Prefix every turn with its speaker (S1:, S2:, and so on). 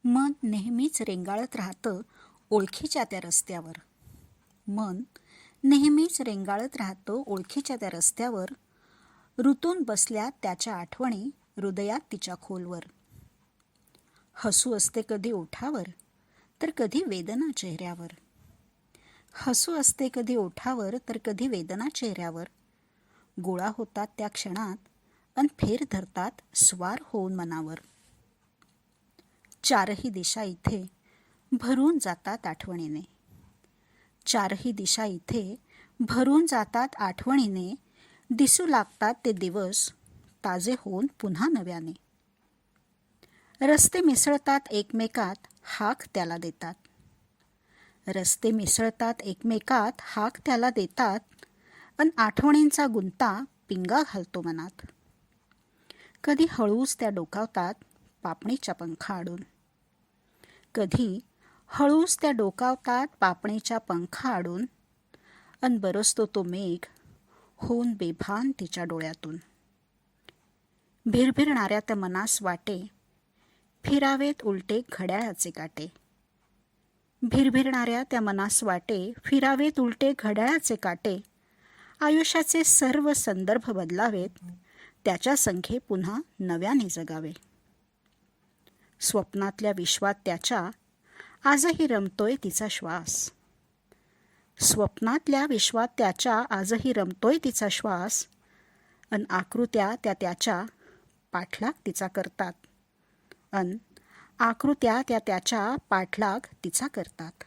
S1: मन नेहमीच रेंगाळत राहतं ओळखीच्या त्या रस्त्यावर. मन नेहमीच रेंगाळत राहतं ओळखीच्या त्या रस्त्यावर. ऋतून बसल्या त्याच्या आठवणी हृदयात तिच्या खोलवर. हसू असते कधी ओठावर तर कधी वेदना चेहऱ्यावर. हसू असते कधी ओठावर तर कधी वेदना चेहऱ्यावर. गोळा होतात त्या क्षणात अन फेर धरतात स्वार होऊन मनावर. चारही दिशा इथे भरून जातात आठवणीने. चारही दिशा इथे भरून जातात आठवणीने. दिसू लागतात ते दिवस ताजे होऊन पुन्हा नव्याने. रस्ते मिसळतात एकमेकात हाक त्याला देतात. रस्ते मिसळतात एकमेकात हाक त्याला देतात. अन आठवणींचा गुंता पिंगा घालतो मनात. कधी हळूच त्या डोकावतात पापणीच्या पंखाआडून. कधी हळूच त्या डोकावतात पापणीच्या पंखाआडून. अन बरसतो तो मेघ होऊन बेभान तिच्या डोळ्यातून. भिरभिरणाऱ्या त्या मनास वाटे फिरावेत उलटे घड्याळाचे काटे. भिरभिरणाऱ्या त्या मनास वाटे फिरावेत उलटे घड्याळाचे काटे. आयुष्याचे सर्व संदर्भ बदलावेत त्याच्या संख्ये पुन्हा नव्याने जगावे. स्वप्नातल्या विश्वात त्याच्या आजही रमतोय तिचा श्वास. स्वप्नातल्या विश्वात त्याच्या आजही रमतोय तिचा श्वास. अन आकृत्या त्या त्याच्या पाठलाग तिचा करतात. अन आकृत्या त्या त्याच्या पाठलाग तिचा करतात.